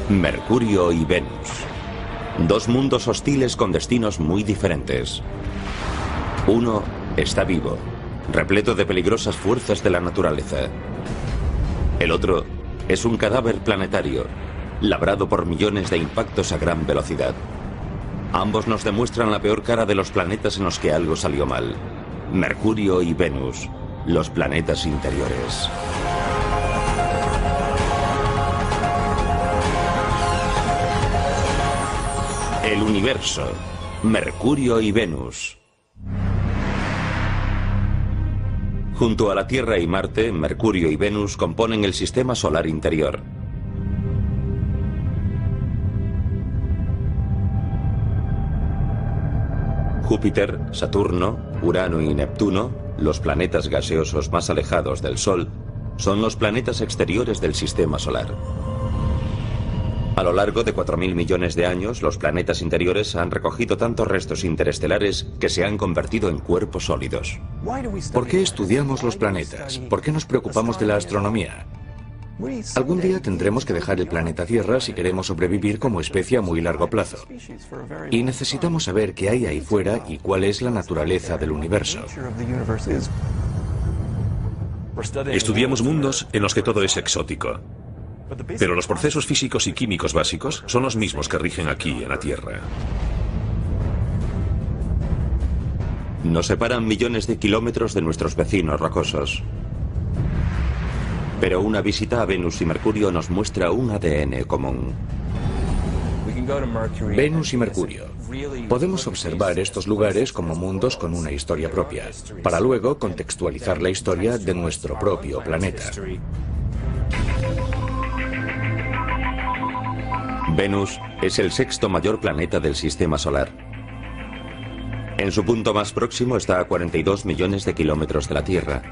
Mercurio y Venus. Dos mundos hostiles con destinos muy diferentes. Uno está vivo, repleto de peligrosas fuerzas de la naturaleza. El otro es un cadáver planetario, labrado por millones de impactos a gran velocidad. Ambos nos demuestran la peor cara de los planetas en los que algo salió mal. Mercurio y Venus, los planetas interiores. El universo, Mercurio y Venus. Junto a la Tierra y Marte, Mercurio y Venus componen el sistema solar interior. Júpiter, Saturno, Urano y Neptuno, los planetas gaseosos más alejados del Sol, son los planetas exteriores del sistema solar. A lo largo de 4.000 millones de años, los planetas interiores han recogido tantos restos interestelares que se han convertido en cuerpos sólidos. ¿Por qué estudiamos los planetas? ¿Por qué nos preocupamos de la astronomía? Algún día tendremos que dejar el planeta Tierra si queremos sobrevivir como especie a muy largo plazo. Y necesitamos saber qué hay ahí fuera y cuál es la naturaleza del universo. Estudiamos mundos en los que todo es exótico. Pero los procesos físicos y químicos básicos son los mismos que rigen aquí en la Tierra. Nos separan millones de kilómetros de nuestros vecinos rocosos. Pero una visita a Venus y Mercurio nos muestra un ADN común. Venus y Mercurio. Podemos observar estos lugares como mundos con una historia propia, para luego contextualizar la historia de nuestro propio planeta. Venus es el sexto mayor planeta del sistema solar. En su punto más próximo está a 42 millones de kilómetros de la Tierra.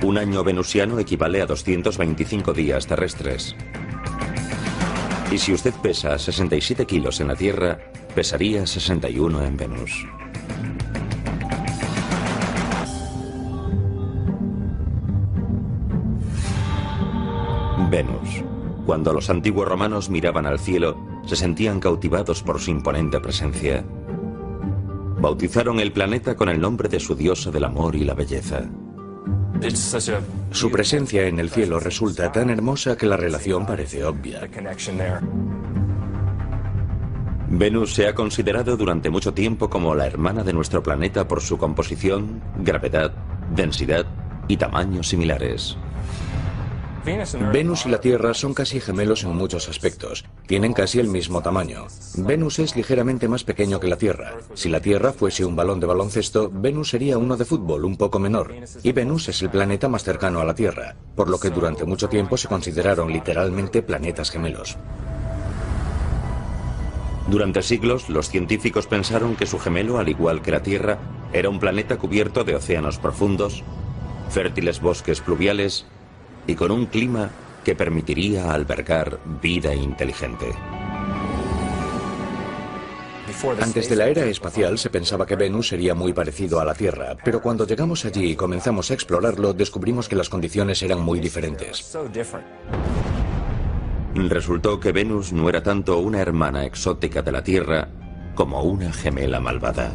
Un año venusiano equivale a 225 días terrestres. Y si usted pesa 67 kilos en la Tierra, pesaría 61 en Venus. Venus. Cuando los antiguos romanos miraban al cielo, se sentían cautivados por su imponente presencia. Bautizaron el planeta con el nombre de su diosa del amor y la belleza. Su presencia en el cielo resulta tan hermosa que la relación parece obvia. Venus se ha considerado durante mucho tiempo como la hermana de nuestro planeta por su composición, gravedad, densidad y tamaños similares. Venus y la Tierra son casi gemelos en muchos aspectos. Tienen casi el mismo tamaño. Venus es ligeramente más pequeño que la Tierra. Si la Tierra fuese un balón de baloncesto, Venus sería uno de fútbol un poco menor. Y Venus es el planeta más cercano a la Tierra, por lo que durante mucho tiempo se consideraron literalmente planetas gemelos. Durante siglos, los científicos pensaron que su gemelo, al igual que la Tierra, era un planeta cubierto de océanos profundos, fértiles bosques pluviales y con un clima que permitiría albergar vida inteligente. Antes de la era espacial se pensaba que Venus sería muy parecido a la Tierra, pero cuando llegamos allí y comenzamos a explorarlo, descubrimos que las condiciones eran muy diferentes. Resultó que Venus no era tanto una hermana exótica de la Tierra como una gemela malvada.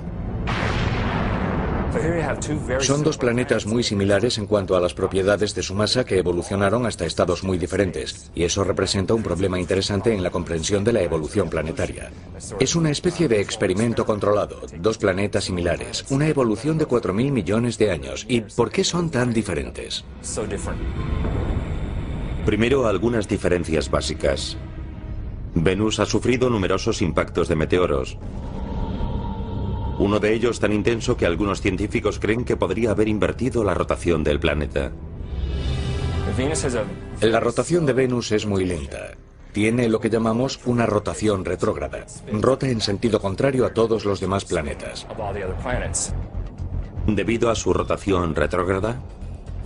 Son dos planetas muy similares en cuanto a las propiedades de su masa que evolucionaron hasta estados muy diferentes, y eso representa un problema interesante en la comprensión de la evolución planetaria. Es una especie de experimento controlado, dos planetas similares, una evolución de 4.000 millones de años. ¿Y por qué son tan diferentes? Primero, algunas diferencias básicas. Venus ha sufrido numerosos impactos de meteoros. Uno de ellos tan intenso que algunos científicos creen que podría haber invertido la rotación del planeta. La rotación de Venus es muy lenta. Tiene lo que llamamos una rotación retrógrada. Rota en sentido contrario a todos los demás planetas. Debido a su rotación retrógrada,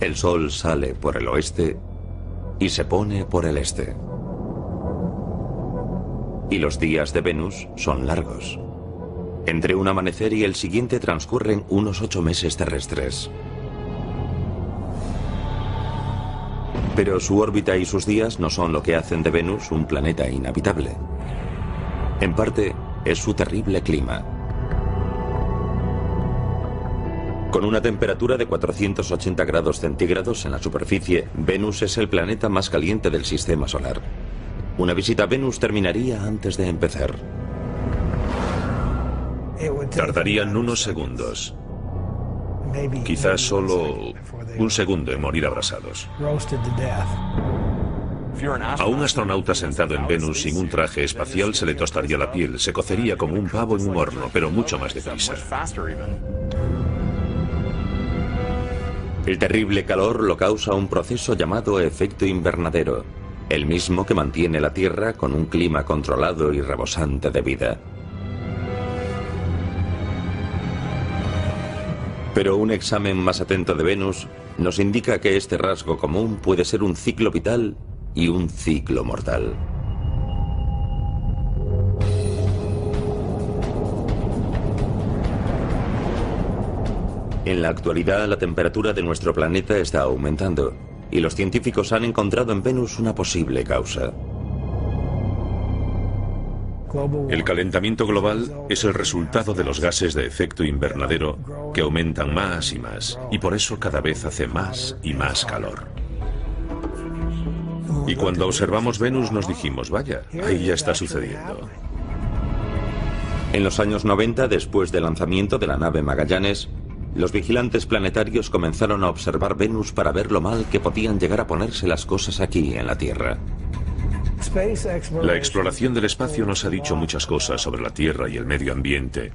el Sol sale por el oeste y se pone por el este. Y los días de Venus son largos. Entre un amanecer y el siguiente transcurren unos 8 meses terrestres. Pero su órbita y sus días no son lo que hacen de Venus un planeta inhabitable. En parte, es su terrible clima. Con una temperatura de 480 grados centígrados en la superficie, Venus es el planeta más caliente del sistema solar. Una visita a Venus terminaría antes de empezar. Tardarían unos segundos. Quizás solo un segundo en morir abrasados. A un astronauta sentado en Venus sin un traje espacial se le tostaría la piel, se cocería como un pavo en un horno, pero mucho más deprisa. El terrible calor lo causa un proceso llamado efecto invernadero, el mismo que mantiene la Tierra con un clima controlado y rebosante de vida. Pero un examen más atento de Venus nos indica que este rasgo común puede ser un ciclo vital y un ciclo mortal. En la actualidad, la temperatura de nuestro planeta está aumentando y los científicos han encontrado en Venus una posible causa. El calentamiento global es el resultado de los gases de efecto invernadero que aumentan más y más, y por eso cada vez hace más y más calor. Y cuando observamos Venus nos dijimos, vaya, ahí ya está sucediendo. En los años 90, después del lanzamiento de la nave Magallanes, los vigilantes planetarios comenzaron a observar Venus para ver lo mal que podían llegar a ponerse las cosas aquí en la Tierra. La exploración del espacio nos ha dicho muchas cosas sobre la Tierra y el medio ambiente.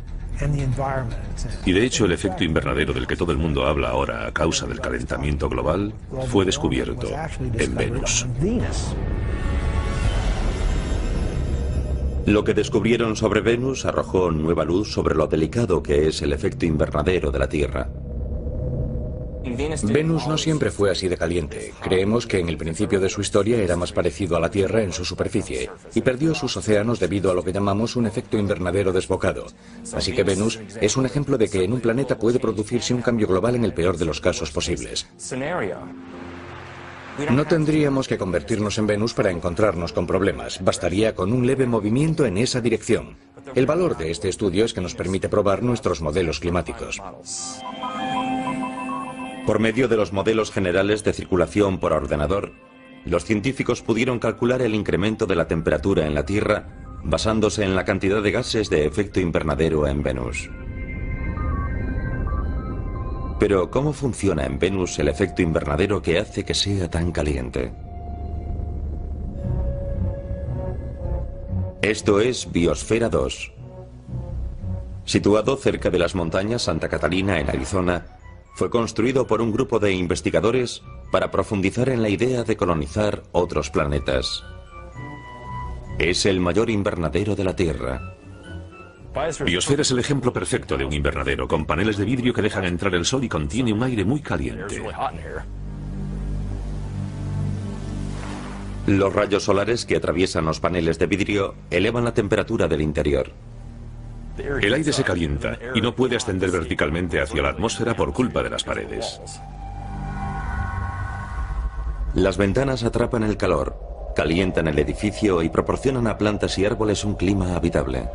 Y de hecho el efecto invernadero del que todo el mundo habla ahora a causa del calentamiento global fue descubierto en Venus. Lo que descubrieron sobre Venus arrojó nueva luz sobre lo delicado que es el efecto invernadero de la Tierra. Venus no siempre fue así de caliente. Creemos que en el principio de su historia era más parecido a la Tierra en su superficie y perdió sus océanos debido a lo que llamamos un efecto invernadero desbocado. Así que Venus es un ejemplo de que en un planeta puede producirse un cambio global en el peor de los casos posibles. No tendríamos que convertirnos en Venus para encontrarnos con problemas. Bastaría con un leve movimiento en esa dirección. El valor de este estudio es que nos permite probar nuestros modelos climáticos. Por medio de los modelos generales de circulación por ordenador, los científicos pudieron calcular el incremento de la temperatura en la Tierra basándose en la cantidad de gases de efecto invernadero en Venus. Pero, ¿cómo funciona en Venus el efecto invernadero que hace que sea tan caliente? Esto es Biosfera 2. Situado cerca de las montañas Santa Catalina en Arizona, fue construido por un grupo de investigadores para profundizar en la idea de colonizar otros planetas. Es el mayor invernadero de la Tierra. Biosfera es el ejemplo perfecto de un invernadero, con paneles de vidrio que dejan entrar el sol y contiene un aire muy caliente. Los rayos solares que atraviesan los paneles de vidrio elevan la temperatura del interior. El aire se calienta y no puede ascender verticalmente hacia la atmósfera por culpa de las paredes. Las ventanas atrapan el calor, calientan el edificio y proporcionan a plantas y árboles un clima habitable.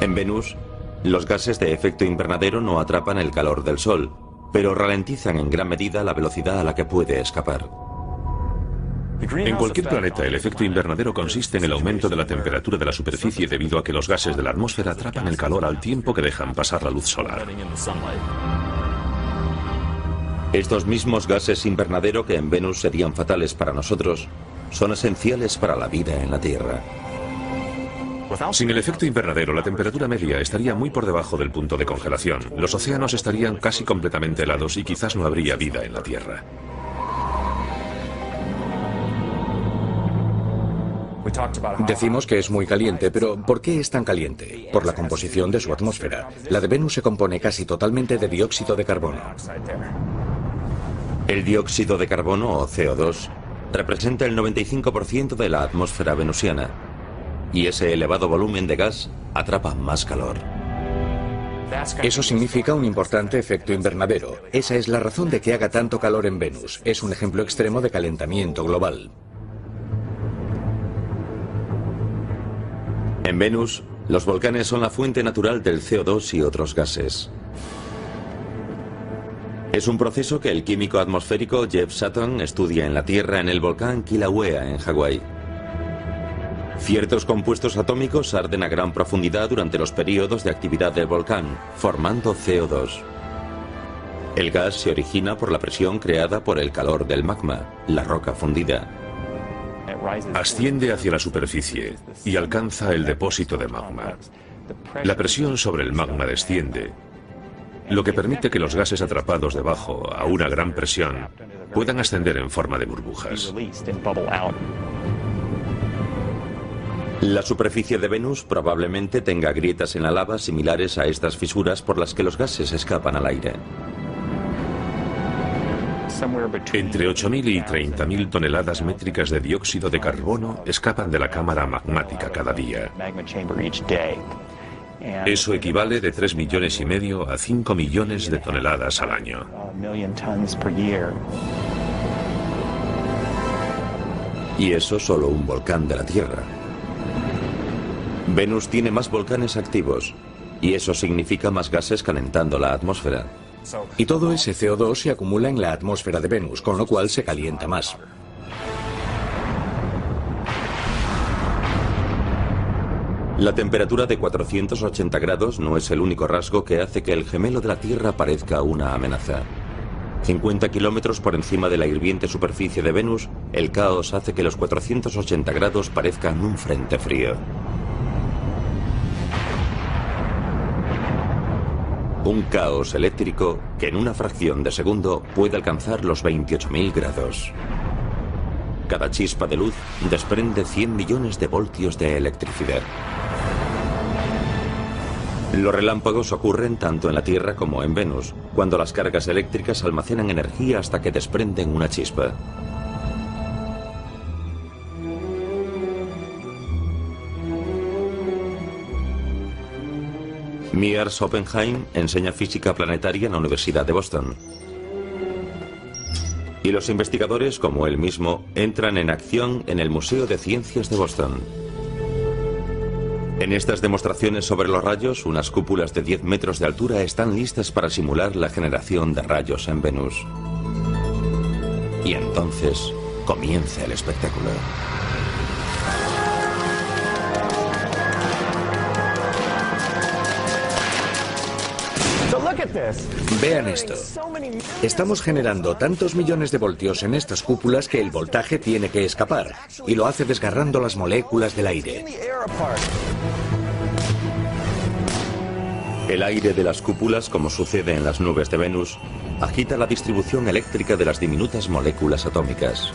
En Venus, los gases de efecto invernadero no atrapan el calor del Sol, pero ralentizan en gran medida la velocidad a la que puede escapar. En cualquier planeta, el efecto invernadero consiste en el aumento de la temperatura de la superficie debido a que los gases de la atmósfera atrapan el calor al tiempo que dejan pasar la luz solar. Estos mismos gases invernadero que en Venus serían fatales para nosotros, son esenciales para la vida en la Tierra. Sin el efecto invernadero, la temperatura media estaría muy por debajo del punto de congelación. Los océanos estarían casi completamente helados y quizás no habría vida en la Tierra. Decimos que es muy caliente, pero ¿por qué es tan caliente? Por la composición de su atmósfera. La de Venus se compone casi totalmente de dióxido de carbono. El dióxido de carbono, o CO2, representa el 95% de la atmósfera venusiana, y ese elevado volumen de gas atrapa más calor. Eso significa un importante efecto invernadero. Esa es la razón de que haga tanto calor en Venus. Es un ejemplo extremo de calentamiento global. En Venus, los volcanes son la fuente natural del CO2 y otros gases. Es un proceso que el químico atmosférico Jeff Sutton estudia en la Tierra en el volcán Kilauea, en Hawái. Ciertos compuestos atómicos arden a gran profundidad durante los periodos de actividad del volcán, formando CO2. El gas se origina por la presión creada por el calor del magma, la roca fundida. Asciende hacia la superficie y alcanza el depósito de magma. La presión sobre el magma desciende, lo que permite que los gases atrapados debajo a una gran presión puedan ascender en forma de burbujas. La superficie de Venus probablemente tenga grietas en la lava similares a estas fisuras por las que los gases escapan al aire. Entre 8.000 y 30.000 toneladas métricas de dióxido de carbono escapan de la cámara magmática cada día. Eso equivale de 3,5 millones a 5 millones de toneladas al año. Y eso solo un volcán de la Tierra. Venus tiene más volcanes activos, y eso significa más gases calentando la atmósfera. Y todo ese CO2 se acumula en la atmósfera de Venus, con lo cual se calienta más. La temperatura de 480 grados no es el único rasgo que hace que el gemelo de la Tierra parezca una amenaza. 50 kilómetros por encima de la hirviente superficie de Venus, el caos hace que los 480 grados parezcan un frente frío. Un caos eléctrico que en una fracción de segundo puede alcanzar los 28.000 grados. Cada chispa de luz desprende 100 millones de voltios de electricidad. Los relámpagos ocurren tanto en la Tierra como en Venus, cuando las cargas eléctricas almacenan energía hasta que desprenden una chispa. Miers Oppenheim enseña física planetaria en la Universidad de Boston. Y los investigadores, como él mismo, entran en acción en el Museo de Ciencias de Boston. En estas demostraciones sobre los rayos, unas cúpulas de 10 metros de altura están listas para simular la generación de rayos en Venus. Y entonces comienza el espectáculo. Vean esto. Estamos generando tantos millones de voltios en estas cúpulas que el voltaje tiene que escapar, y lo hace desgarrando las moléculas del aire. El aire de las cúpulas, como sucede en las nubes de Venus, agita la distribución eléctrica de las diminutas moléculas atómicas.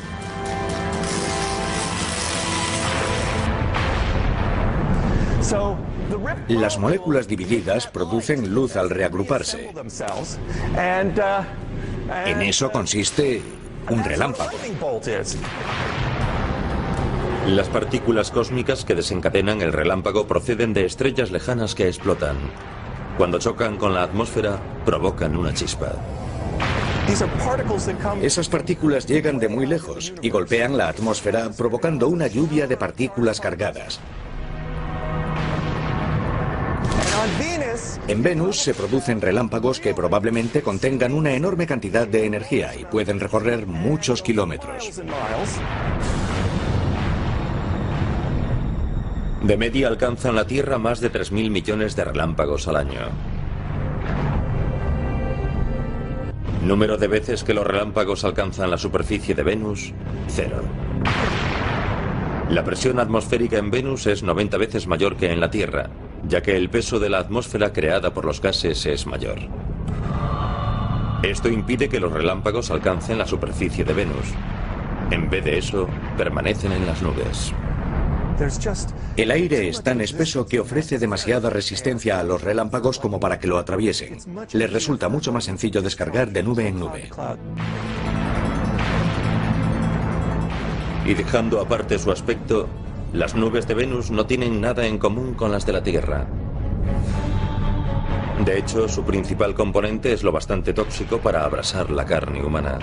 Las moléculas divididas producen luz al reagruparse. En eso consiste un relámpago. Las partículas cósmicas que desencadenan el relámpago proceden de estrellas lejanas que explotan. Cuando chocan con la atmósfera, provocan una chispa. Esas partículas llegan de muy lejos y golpean la atmósfera, provocando una lluvia de partículas cargadas. En Venus se producen relámpagos que probablemente contengan una enorme cantidad de energía y pueden recorrer muchos kilómetros. De media alcanzan la Tierra más de 3.000 millones de relámpagos al año. Número de veces que los relámpagos alcanzan la superficie de Venus, 0. La presión atmosférica en Venus es 90 veces mayor que en la Tierra, ya que el peso de la atmósfera creada por los gases es mayor. Esto impide que los relámpagos alcancen la superficie de Venus. En vez de eso, permanecen en las nubes. El aire es tan espeso que ofrece demasiada resistencia a los relámpagos como para que lo atraviesen. Les resulta mucho más sencillo descargar de nube en nube. Y dejando aparte su aspecto, las nubes de Venus no tienen nada en común con las de la Tierra. De hecho, su principal componente es lo bastante tóxico para abrasar la carne humana.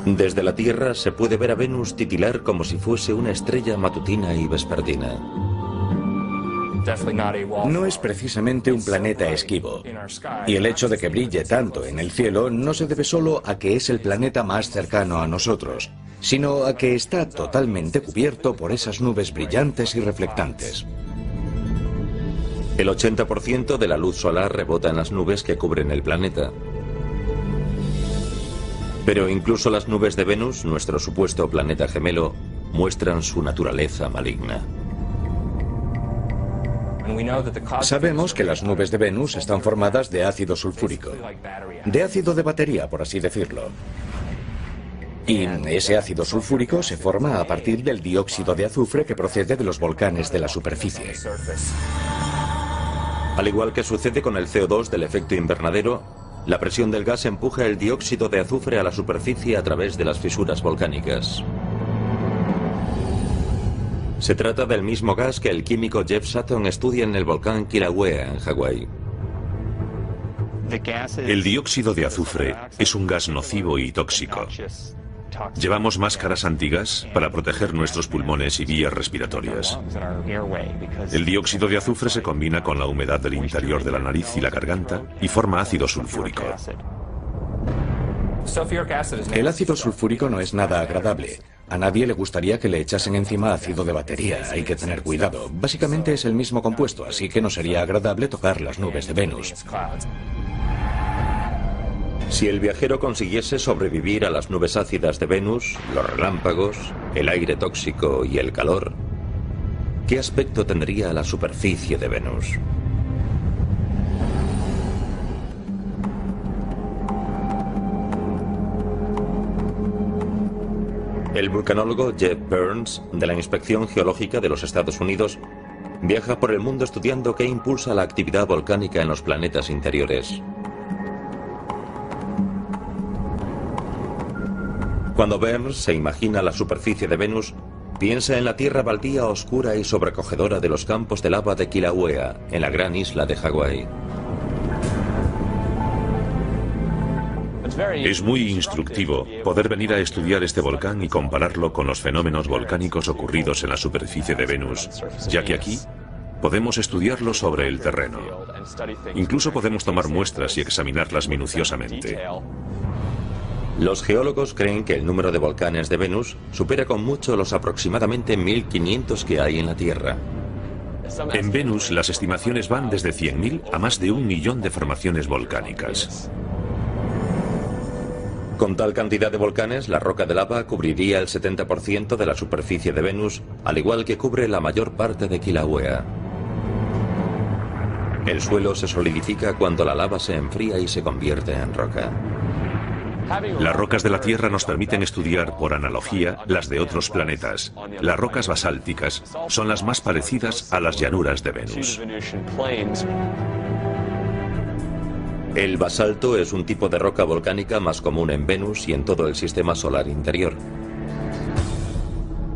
Desde la Tierra se puede ver a Venus titilar como si fuese una estrella matutina y vespertina. No es precisamente un planeta esquivo, y el hecho de que brille tanto en el cielo no se debe solo a que es el planeta más cercano a nosotros, sino a que está totalmente cubierto por esas nubes brillantes y reflectantes. El 80% de la luz solar rebota en las nubes que cubren el planeta. Pero incluso las nubes de Venus, nuestro supuesto planeta gemelo, muestran su naturaleza maligna. Sabemos que las nubes de Venus están formadas de ácido sulfúrico, de ácido de batería, por así decirlo. Y ese ácido sulfúrico se forma a partir del dióxido de azufre que procede de los volcanes de la superficie. Al igual que sucede con el CO2 del efecto invernadero, la presión del gas empuja el dióxido de azufre a la superficie a través de las fisuras volcánicas. Se trata del mismo gas que el químico Jeff Sutton estudia en el volcán Kilauea, en Hawái. El dióxido de azufre es un gas nocivo y tóxico. Llevamos máscaras antigas para proteger nuestros pulmones y vías respiratorias. El dióxido de azufre se combina con la humedad del interior de la nariz y la garganta y forma ácido sulfúrico. El ácido sulfúrico no es nada agradable. A nadie le gustaría que le echasen encima ácido de batería. Hay que tener cuidado. Básicamente es el mismo compuesto, así que no sería agradable tocar las nubes de Venus. Si el viajero consiguiese sobrevivir a las nubes ácidas de Venus, los relámpagos, el aire tóxico y el calor, ¿qué aspecto tendría la superficie de Venus? El vulcanólogo Jeff Burns, de la Inspección Geológica de los Estados Unidos, viaja por el mundo estudiando qué impulsa la actividad volcánica en los planetas interiores. Cuando Burns se imagina la superficie de Venus, piensa en la tierra baldía, oscura y sobrecogedora de los campos de lava de Kilauea, en la gran isla de Hawái. Es muy instructivo poder venir a estudiar este volcán y compararlo con los fenómenos volcánicos ocurridos en la superficie de Venus, ya que aquí podemos estudiarlo sobre el terreno. Incluso podemos tomar muestras y examinarlas minuciosamente. Los geólogos creen que el número de volcanes de Venus supera con mucho los aproximadamente 1500 que hay en la Tierra. En Venus las estimaciones van desde 100.000 a más de 1 millón de formaciones volcánicas. Con tal cantidad de volcanes, la roca de lava cubriría el 70% de la superficie de Venus, al igual que cubre la mayor parte de Kilauea. El suelo se solidifica cuando la lava se enfría y se convierte en roca. Las rocas de la Tierra nos permiten estudiar, por analogía, las de otros planetas. Las rocas basálticas son las más parecidas a las llanuras de Venus. El basalto es un tipo de roca volcánica más común en Venus y en todo el sistema solar interior.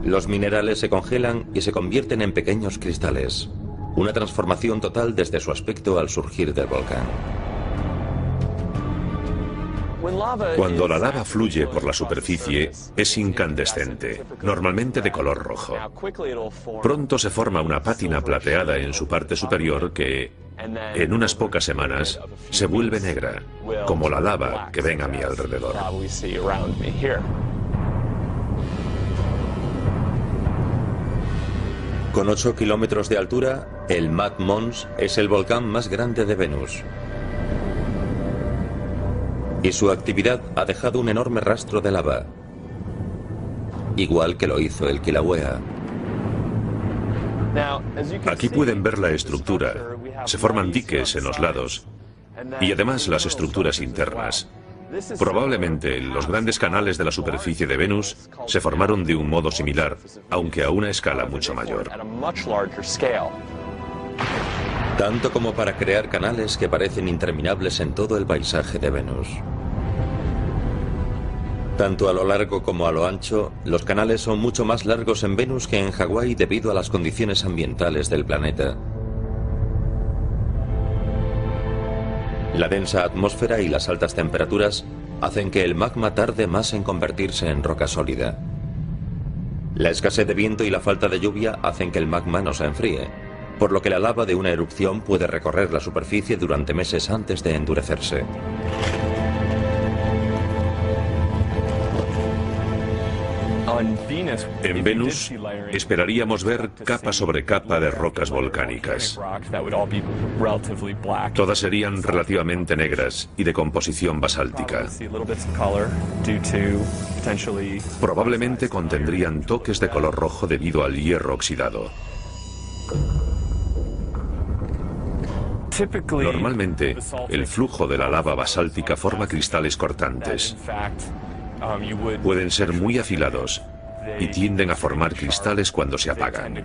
Los minerales se congelan y se convierten en pequeños cristales. Una transformación total desde su aspecto al surgir del volcán. Cuando la lava fluye por la superficie, es incandescente, normalmente de color rojo. Pronto se forma una pátina plateada en su parte superior que, en unas pocas semanas, se vuelve negra, como la lava que ven a mi alrededor. Con 8 kilómetros de altura, el Mad Mons es el volcán más grande de Venus. Y su actividad ha dejado un enorme rastro de lava, igual que lo hizo el Kilauea. Aquí pueden ver la estructura. Se forman diques en los lados y además las estructuras internas. Probablemente los grandes canales de la superficie de Venus se formaron de un modo similar, aunque a una escala mucho mayor. Tanto como para crear canales que parecen interminables en todo el paisaje de Venus. Tanto a lo largo como a lo ancho, los canales son mucho más largos en Venus que en Hawái debido a las condiciones ambientales del planeta. La densa atmósfera y las altas temperaturas hacen que el magma tarde más en convertirse en roca sólida. La escasez de viento y la falta de lluvia hacen que el magma no se enfríe, por lo que la lava de una erupción puede recorrer la superficie durante meses antes de endurecerse. En Venus esperaríamos ver capa sobre capa de rocas volcánicas. Todas serían relativamente negras y de composición basáltica. Probablemente contendrían toques de color rojo debido al hierro oxidado. Normalmente, el flujo de la lava basáltica forma cristales cortantes. Pueden ser muy afilados y tienden a formar cristales cuando se apagan.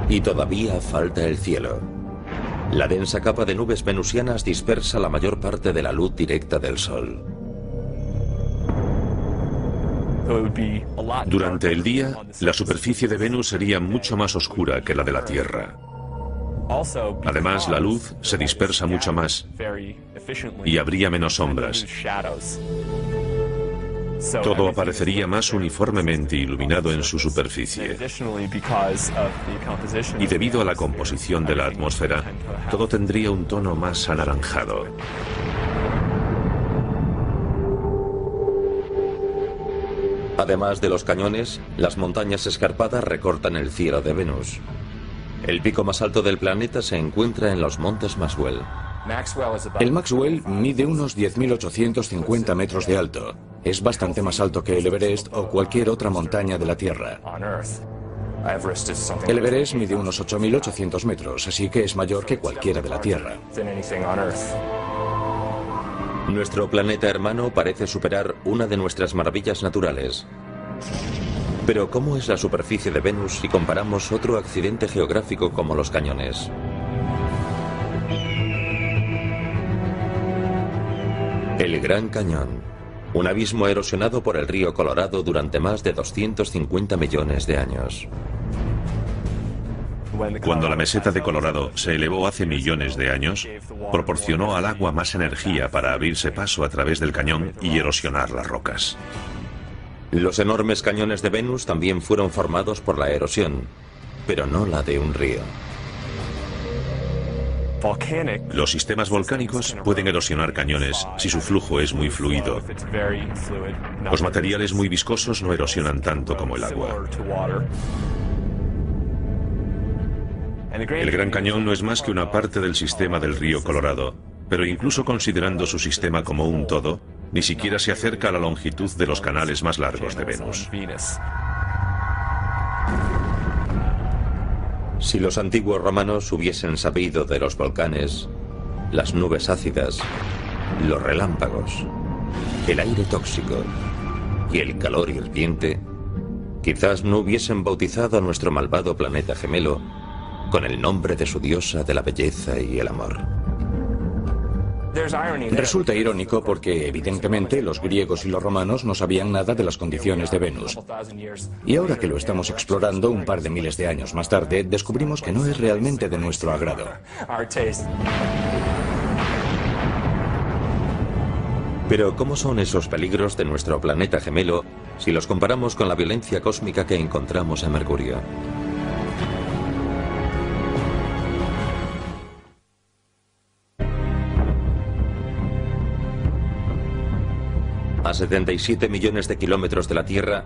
Y todavía falta el cielo. La densa capa de nubes venusianas dispersa la mayor parte de la luz directa del Sol. Durante el día, la superficie de Venus sería mucho más oscura que la de la Tierra. Además, la luz se dispersa mucho más y habría menos sombras. Todo aparecería más uniformemente iluminado en su superficie. Y debido a la composición de la atmósfera, todo tendría un tono más anaranjado. Además de los cañones, las montañas escarpadas recortan el cielo de Venus. El pico más alto del planeta se encuentra en los montes Maxwell. El Maxwell mide unos 10.850 metros de alto. Es bastante más alto que el Everest o cualquier otra montaña de la Tierra. El Everest mide unos 8.800 metros, así que es mayor que cualquiera de la Tierra. Nuestro planeta hermano parece superar una de nuestras maravillas naturales. Pero ¿cómo es la superficie de Venus si comparamos otro accidente geográfico como los cañones? El Gran Cañón, un abismo erosionado por el río Colorado durante más de 250 millones de años. Cuando la meseta de Colorado se elevó hace millones de años, proporcionó al agua más energía para abrirse paso a través del cañón y erosionar las rocas. Los enormes cañones de Venus también fueron formados por la erosión, pero no la de un río. Los sistemas volcánicos pueden erosionar cañones si su flujo es muy fluido. Los materiales muy viscosos no erosionan tanto como el agua. El Gran Cañón no es más que una parte del sistema del río Colorado, pero incluso considerando su sistema como un todo, ni siquiera se acerca a la longitud de los canales más largos de Venus. Si los antiguos romanos hubiesen sabido de los volcanes, las nubes ácidas, los relámpagos, el aire tóxico y el calor hirviente, quizás no hubiesen bautizado a nuestro malvado planeta gemelo con el nombre de su diosa de la belleza y el amor. Resulta irónico porque, evidentemente, los griegos y los romanos no sabían nada de las condiciones de Venus. Y ahora que lo estamos explorando un par de miles de años más tarde, descubrimos que no es realmente de nuestro agrado. Pero ¿cómo son esos peligros de nuestro planeta gemelo si los comparamos con la violencia cósmica que encontramos en Mercurio? A 77 millones de kilómetros de la Tierra,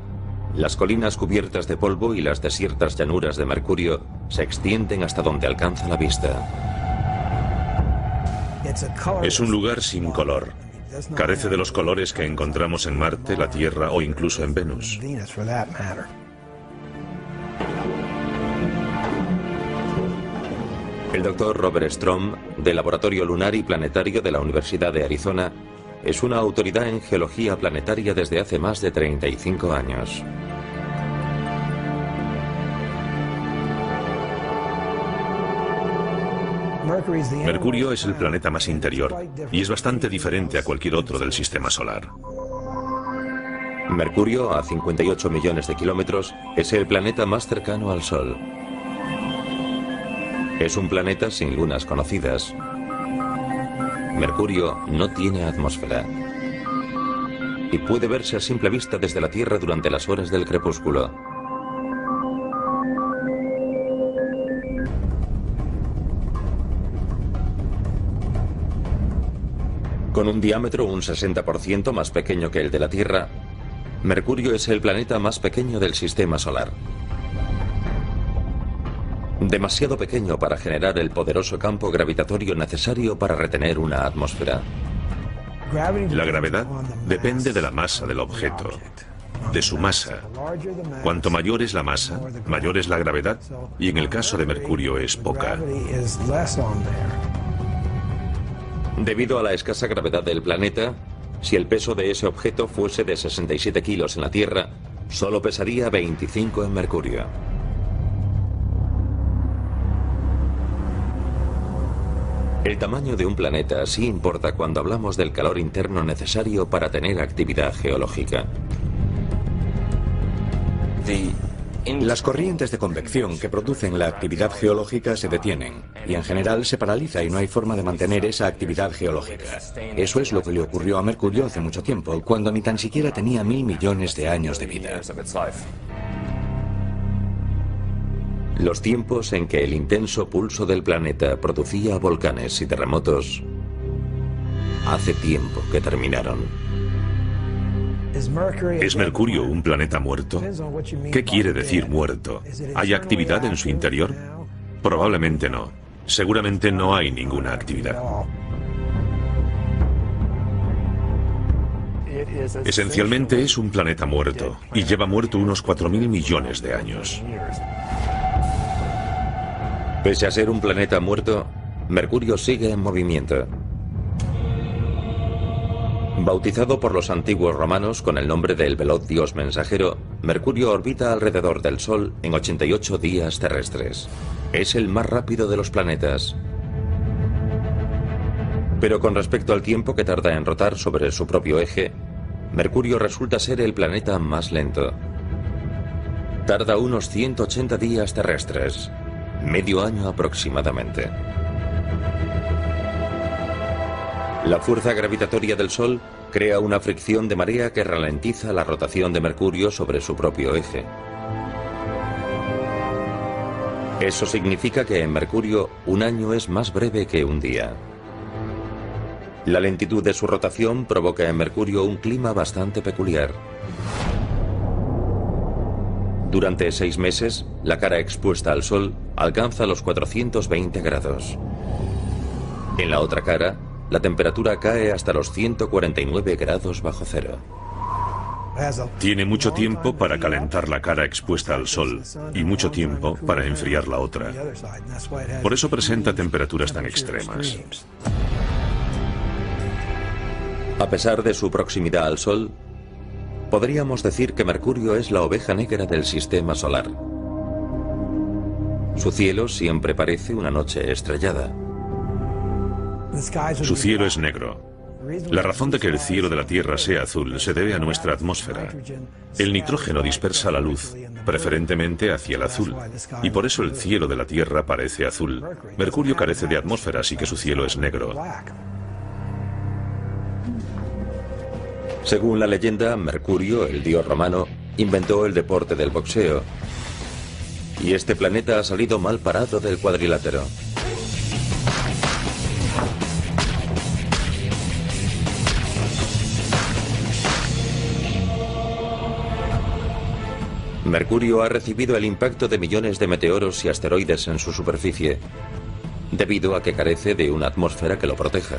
las colinas cubiertas de polvo y las desiertas llanuras de Mercurio se extienden hasta donde alcanza la vista. Es un lugar sin color. Carece de los colores que encontramos en Marte, la Tierra o incluso en Venus. El doctor Robert Strom, del Laboratorio Lunar y Planetario de la Universidad de Arizona, es una autoridad en geología planetaria desde hace más de 35 años. Mercurio es el planeta más interior y es bastante diferente a cualquier otro del sistema solar. Mercurio, a 58 millones de kilómetros, es el planeta más cercano al Sol. Es un planeta sin lunas conocidas. Mercurio no tiene atmósfera y puede verse a simple vista desde la Tierra durante las horas del crepúsculo. Con un diámetro un 60% más pequeño que el de la Tierra, Mercurio es el planeta más pequeño del sistema solar. Demasiado pequeño para generar el poderoso campo gravitatorio necesario para retener una atmósfera. La gravedad depende de la masa del objeto, de su masa. Cuanto mayor es la masa, mayor es la gravedad, y en el caso de Mercurio es poca. Debido a la escasa gravedad del planeta, si el peso de ese objeto fuese de 67 kilos en la Tierra, solo pesaría 25 en Mercurio. El tamaño de un planeta sí importa cuando hablamos del calor interno necesario para tener actividad geológica. Las corrientes de convección que producen la actividad geológica se detienen y en general se paraliza y no hay forma de mantener esa actividad geológica. Eso es lo que le ocurrió a Mercurio hace mucho tiempo, cuando ni tan siquiera tenía 1000 millones de años de vida. Los tiempos en que el intenso pulso del planeta producía volcanes y terremotos hace tiempo que terminaron. ¿Es Mercurio un planeta muerto? ¿Qué quiere decir muerto? ¿Hay actividad en su interior? Probablemente no. Seguramente no hay ninguna actividad. Esencialmente es un planeta muerto y lleva muerto unos 4.000 millones de años. Pese a ser un planeta muerto, Mercurio sigue en movimiento. Bautizado por los antiguos romanos con el nombre del veloz dios mensajero, Mercurio orbita alrededor del Sol en 88 días terrestres. Es el más rápido de los planetas. Pero con respecto al tiempo que tarda en rotar sobre su propio eje, Mercurio resulta ser el planeta más lento. Tarda unos 180 días terrestres, medio año aproximadamente. La fuerza gravitatoria del Sol crea una fricción de marea que ralentiza la rotación de Mercurio sobre su propio eje. Eso significa que en Mercurio un año es más breve que un día. La lentitud de su rotación provoca en Mercurio un clima bastante peculiar. Durante 6 meses, la cara expuesta al Sol alcanza los 420 grados. En la otra cara, la temperatura cae hasta los 149 grados bajo cero. Tiene mucho tiempo para calentar la cara expuesta al Sol y mucho tiempo para enfriar la otra. Por eso presenta temperaturas tan extremas. A pesar de su proximidad al Sol, podríamos decir que Mercurio es la oveja negra del sistema solar. Su cielo siempre parece una noche estrellada. Su cielo es negro. La razón de que el cielo de la Tierra sea azul se debe a nuestra atmósfera. El nitrógeno dispersa la luz, preferentemente hacia el azul, y por eso el cielo de la Tierra parece azul. Mercurio carece de atmósfera, así que su cielo es negro. Según la leyenda, Mercurio, el dios romano, inventó el deporte del boxeo. Y este planeta ha salido mal parado del cuadrilátero. Mercurio ha recibido el impacto de millones de meteoros y asteroides en su superficie, debido a que carece de una atmósfera que lo proteja.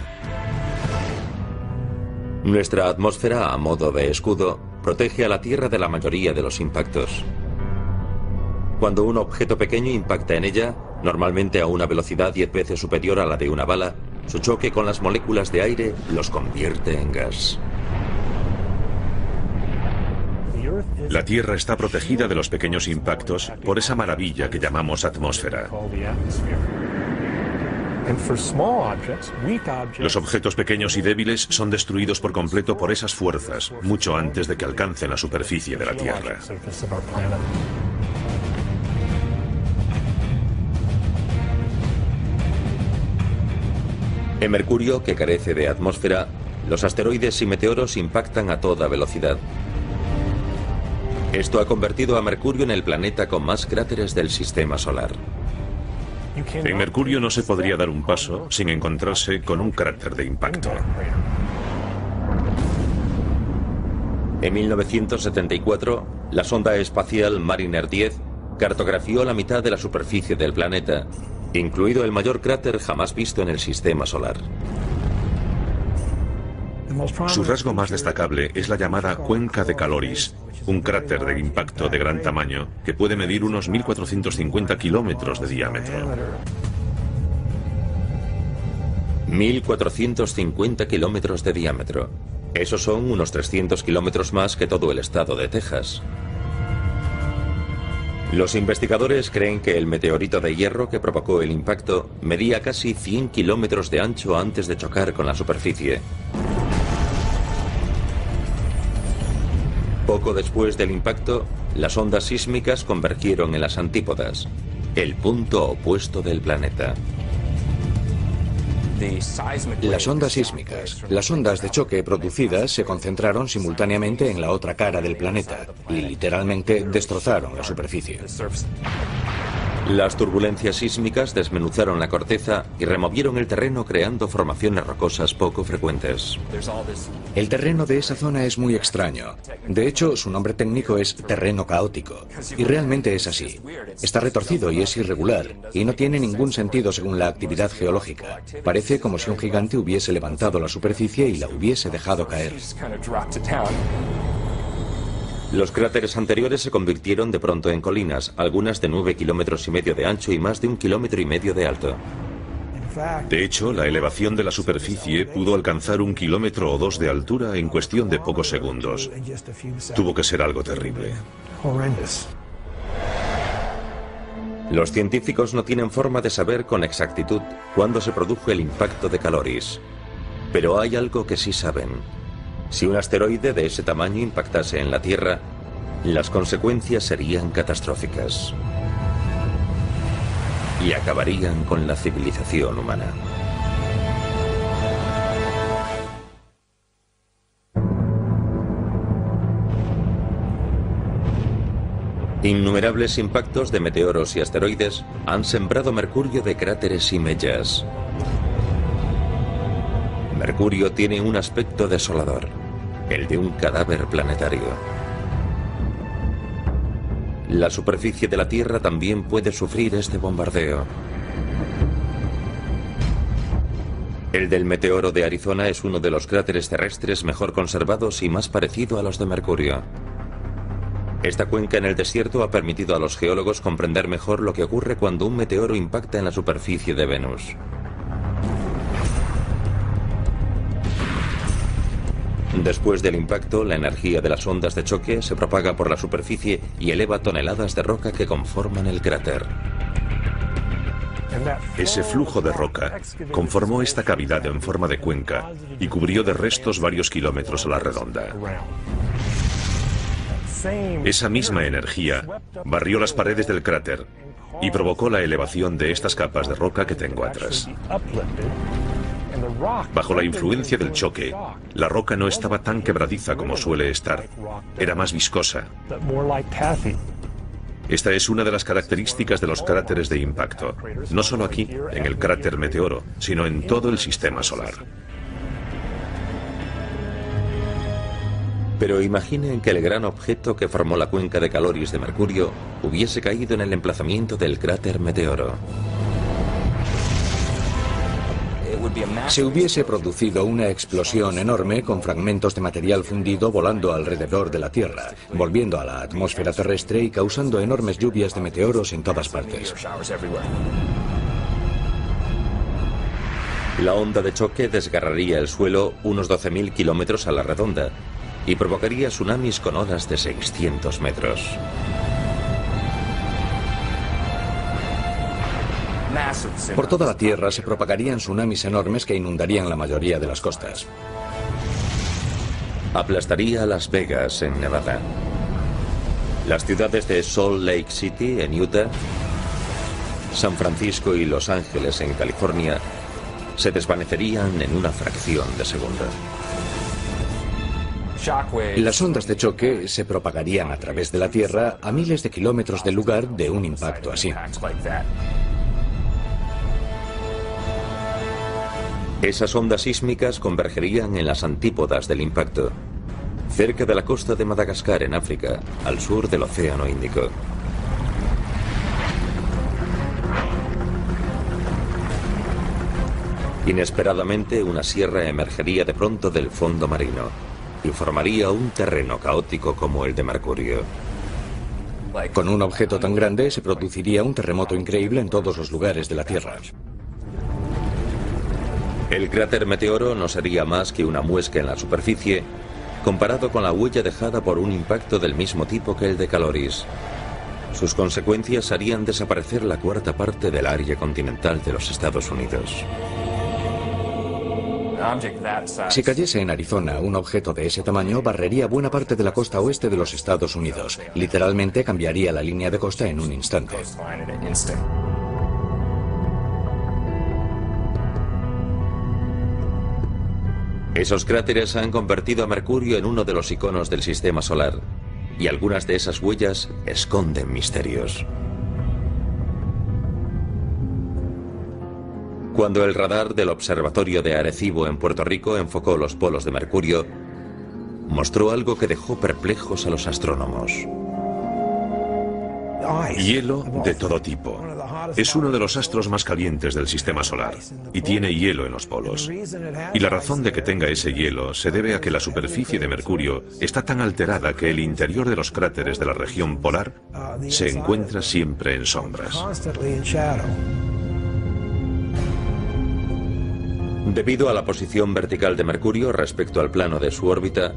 Nuestra atmósfera, a modo de escudo, protege a la Tierra de la mayoría de los impactos. Cuando un objeto pequeño impacta en ella, normalmente a una velocidad 10 veces superior a la de una bala, su choque con las moléculas de aire los convierte en gas. La Tierra está protegida de los pequeños impactos por esa maravilla que llamamos atmósfera. Los objetos pequeños y débiles son destruidos por completo por esas fuerzas, mucho antes de que alcancen la superficie de la Tierra. En Mercurio, que carece de atmósfera, los asteroides y meteoros impactan a toda velocidad. Esto ha convertido a Mercurio en el planeta con más cráteres del sistema solar. En Mercurio no se podría dar un paso sin encontrarse con un cráter de impacto. En 1974, la sonda espacial Mariner 10 cartografió la mitad de la superficie del planeta, incluido el mayor cráter jamás visto en el sistema solar. Su rasgo más destacable es la llamada Cuenca de Caloris, un cráter de impacto de gran tamaño que puede medir unos 1.450 kilómetros de diámetro. 1.450 kilómetros de diámetro. Esos son unos 300 kilómetros más que todo el estado de Texas. Los investigadores creen que el meteorito de hierro que provocó el impacto medía casi 100 kilómetros de ancho antes de chocar con la superficie. Poco después del impacto, las ondas sísmicas convergieron en las antípodas, el punto opuesto del planeta. Las ondas sísmicas, las ondas de choque producidas se concentraron simultáneamente en la otra cara del planeta y literalmente destrozaron la superficie. Las turbulencias sísmicas desmenuzaron la corteza y removieron el terreno creando formaciones rocosas poco frecuentes. El terreno de esa zona es muy extraño. De hecho, su nombre técnico es terreno caótico. Y realmente es así. Está retorcido y es irregular, y no tiene ningún sentido según la actividad geológica. Parece como si un gigante hubiese levantado la superficie y la hubiese dejado caer. Los cráteres anteriores se convirtieron de pronto en colinas, algunas de 9,5 kilómetros de ancho y más de 1,5 kilómetros de alto. De hecho, la elevación de la superficie pudo alcanzar 1 kilómetro o 2 de altura en cuestión de pocos segundos. Tuvo que ser algo terrible. Los científicos no tienen forma de saber con exactitud cuándo se produjo el impacto de Caloris. Pero hay algo que sí saben. Si un asteroide de ese tamaño impactase en la Tierra, las consecuencias serían catastróficas. Y acabarían con la civilización humana. Innumerables impactos de meteoros y asteroides han sembrado Mercurio de cráteres y mellas. Mercurio tiene un aspecto desolador, el de un cadáver planetario. La superficie de la Tierra también puede sufrir este bombardeo. El del meteoro de Arizona es uno de los cráteres terrestres mejor conservados y más parecido a los de Mercurio. Esta cuenca en el desierto ha permitido a los geólogos comprender mejor lo que ocurre cuando un meteoro impacta en la superficie de Venus. Después del impacto, la energía de las ondas de choque se propaga por la superficie y eleva toneladas de roca que conforman el cráter. Ese flujo de roca conformó esta cavidad en forma de cuenca y cubrió de restos varios kilómetros a la redonda. Esa misma energía barrió las paredes del cráter y provocó la elevación de estas capas de roca que tengo atrás. Bajo la influencia del choque, la roca no estaba tan quebradiza como suele estar, era más viscosa. Esta es una de las características de los cráteres de impacto, no solo aquí, en el cráter Meteoro, sino en todo el sistema solar. Pero imaginen que el gran objeto que formó la cuenca de Caloris de Mercurio hubiese caído en el emplazamiento del cráter Meteoro. Se hubiese producido una explosión enorme con fragmentos de material fundido volando alrededor de la Tierra, volviendo a la atmósfera terrestre y causando enormes lluvias de meteoros en todas partes. La onda de choque desgarraría el suelo unos 12.000 kilómetros a la redonda y provocaría tsunamis con olas de 600 metros. Por toda la Tierra se propagarían tsunamis enormes que inundarían la mayoría de las costas. Aplastaría a Las Vegas, en Nevada. Las ciudades de Salt Lake City, en Utah, San Francisco y Los Ángeles, en California, se desvanecerían en una fracción de segundo. Las ondas de choque se propagarían a través de la Tierra a miles de kilómetros del lugar de un impacto así. Esas ondas sísmicas convergerían en las antípodas del impacto, cerca de la costa de Madagascar, en África, al sur del Océano Índico. Inesperadamente, una sierra emergería de pronto del fondo marino y formaría un terreno caótico como el de Mercurio. Con un objeto tan grande se produciría un terremoto increíble en todos los lugares de la Tierra. El cráter Meteoro no sería más que una muesca en la superficie comparado con la huella dejada por un impacto del mismo tipo que el de Caloris. Sus consecuencias harían desaparecer la cuarta parte del área continental de los Estados Unidos. Si cayese en Arizona, un objeto de ese tamaño barrería buena parte de la costa oeste de los Estados Unidos. Literalmente cambiaría la línea de costa en un instante. Esos cráteres han convertido a Mercurio en uno de los iconos del sistema solar, y algunas de esas huellas esconden misterios. Cuando el radar del Observatorio de Arecibo en Puerto Rico enfocó los polos de Mercurio, mostró algo que dejó perplejos a los astrónomos. Hielo de todo tipo. Es uno de los astros más calientes del sistema solar y tiene hielo en los polos. Y la razón de que tenga ese hielo se debe a que la superficie de Mercurio está tan alterada que el interior de los cráteres de la región polar se encuentra siempre en sombras. Debido a la posición vertical de Mercurio respecto al plano de su órbita,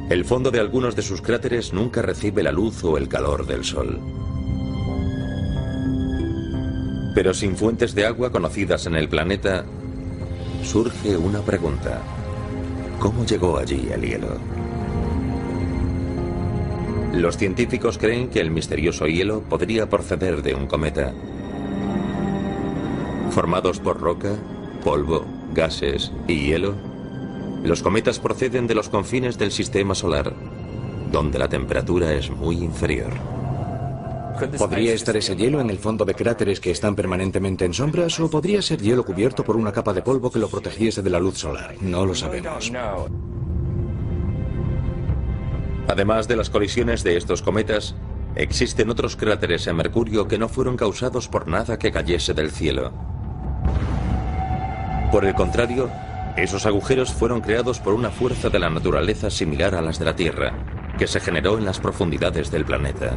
el fondo de algunos de sus cráteres nunca recibe la luz o el calor del Sol. Pero sin fuentes de agua conocidas en el planeta, surge una pregunta. ¿Cómo llegó allí el hielo? Los científicos creen que el misterioso hielo podría proceder de un cometa. Formados por roca, polvo, gases y hielo, los cometas proceden de los confines del sistema solar, donde la temperatura es muy inferior. ¿Podría estar ese hielo en el fondo de cráteres que están permanentemente en sombras o podría ser hielo cubierto por una capa de polvo que lo protegiese de la luz solar? No lo sabemos. Además de las colisiones de estos cometas, existen otros cráteres en Mercurio que no fueron causados por nada que cayese del cielo. Por el contrario, esos agujeros fueron creados por una fuerza de la naturaleza similar a las de la Tierra, que se generó en las profundidades del planeta.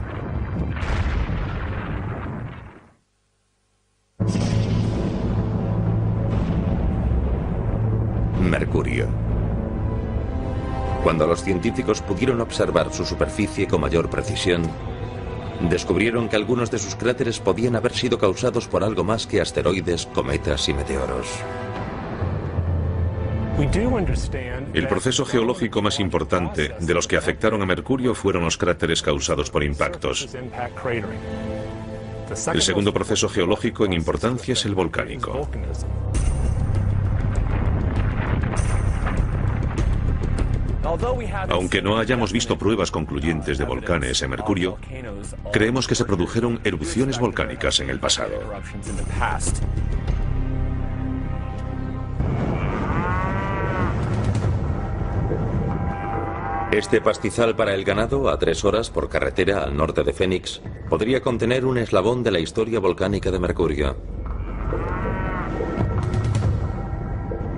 Mercurio. Cuando los científicos pudieron observar su superficie con mayor precisión, descubrieron que algunos de sus cráteres podían haber sido causados por algo más que asteroides, cometas y meteoros. El proceso geológico más importante de los que afectaron a Mercurio fueron los cráteres causados por impactos. El segundo proceso geológico en importancia es el volcánico. Aunque no hayamos visto pruebas concluyentes de volcanes en Mercurio, creemos que se produjeron erupciones volcánicas en el pasado. Este pastizal para el ganado, a 3 horas por carretera al norte de Phoenix, podría contener un eslabón de la historia volcánica de Mercurio.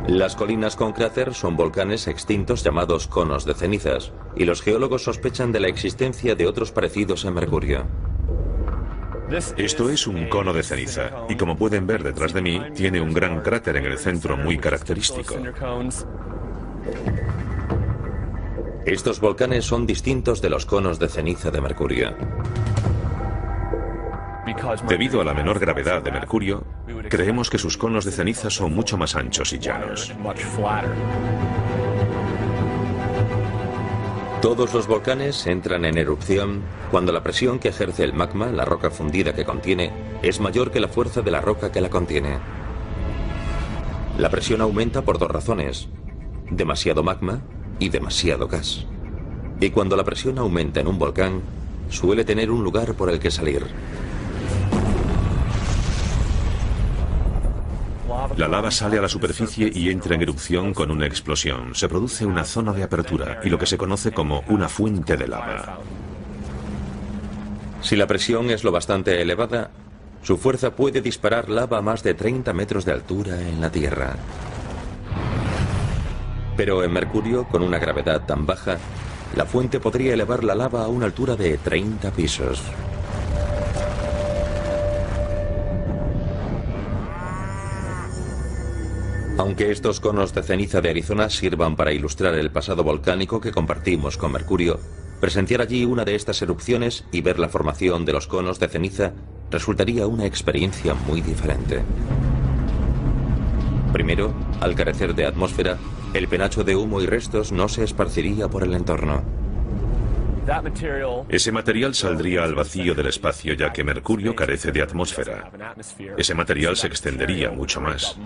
Las colinas con cráter son volcanes extintos llamados conos de cenizas, y los geólogos sospechan de la existencia de otros parecidos en Mercurio. Esto es un cono de ceniza, y como pueden ver detrás de mí, tiene un gran cráter en el centro muy característico. Estos volcanes son distintos de los conos de ceniza de Mercurio. Debido a la menor gravedad de Mercurio, creemos que sus conos de ceniza son mucho más anchos y llanos. Todos los volcanes entran en erupción cuando la presión que ejerce el magma, la roca fundida que contiene, es mayor que la fuerza de la roca que la contiene. La presión aumenta por dos razones: demasiado magma y demasiado gas. Y cuando la presión aumenta en un volcán, suele tener un lugar por el que salir. La lava sale a la superficie y entra en erupción con una explosión. Se produce una zona de apertura y lo que se conoce como una fuente de lava. Si la presión es lo bastante elevada, su fuerza puede disparar lava a más de 30 metros de altura en la Tierra. Pero en Mercurio, con una gravedad tan baja, la fuente podría elevar la lava a una altura de 30 pisos. Aunque estos conos de ceniza de Arizona sirvan para ilustrar el pasado volcánico que compartimos con Mercurio, presenciar allí una de estas erupciones y ver la formación de los conos de ceniza resultaría una experiencia muy diferente. Primero, al carecer de atmósfera, el penacho de humo y restos no se esparciría por el entorno. Ese material saldría al vacío del espacio, ya que Mercurio carece de atmósfera. Ese material se extendería mucho más.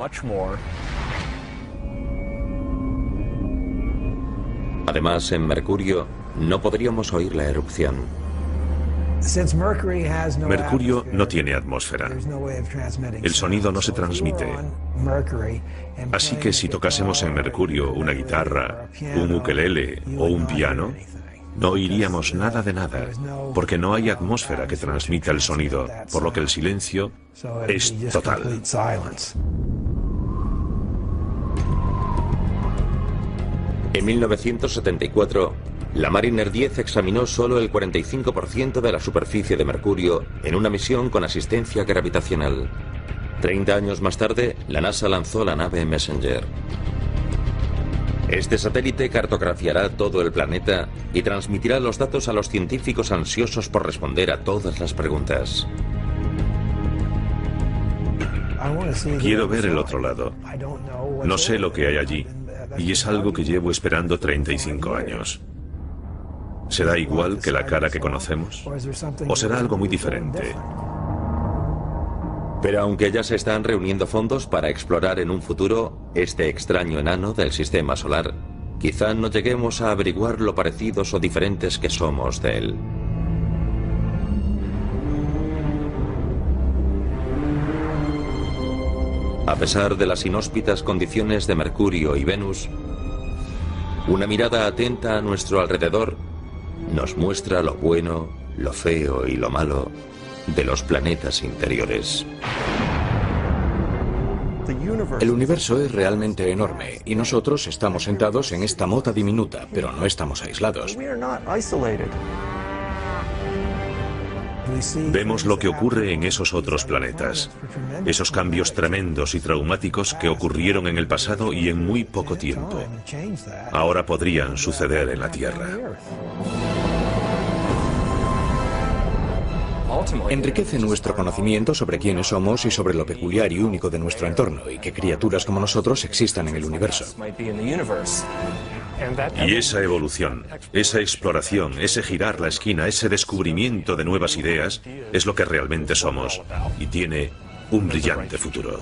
Además, en Mercurio no podríamos oír la erupción. Mercurio no tiene atmósfera. El sonido no se transmite. Así que si tocásemos en Mercurio una guitarra, un ukelele o un piano, no oiríamos nada de nada, porque no hay atmósfera que transmita el sonido, por lo que el silencio es total. En 1974, la Mariner 10 examinó solo el 45% de la superficie de Mercurio en una misión con asistencia gravitacional. 30 años más tarde, la NASA lanzó la nave Messenger. Este satélite cartografiará todo el planeta y transmitirá los datos a los científicos ansiosos por responder a todas las preguntas. Quiero ver el otro lado. No sé lo que hay allí, y es algo que llevo esperando 35 años. ¿Será igual que la cara que conocemos? ¿O será algo muy diferente? Pero aunque ya se están reuniendo fondos para explorar en un futuro este extraño enano del sistema solar, quizá no lleguemos a averiguar lo parecidos o diferentes que somos de él. A pesar de las inhóspitas condiciones de Mercurio y Venus, una mirada atenta a nuestro alrededor nos muestra lo bueno, lo feo y lo malo de los planetas interiores. El universo es realmente enorme y nosotros estamos sentados en esta mota diminuta, pero no estamos aislados. Vemos lo que ocurre en esos otros planetas, esos cambios tremendos y traumáticos que ocurrieron en el pasado y en muy poco tiempo. Ahora podrían suceder en la Tierra. Enriquece nuestro conocimiento sobre quiénes somos y sobre lo peculiar y único de nuestro entorno y que criaturas como nosotros existan en el universo. Y esa evolución, esa exploración, ese girar la esquina, ese descubrimiento de nuevas ideas es lo que realmente somos y tiene un brillante futuro.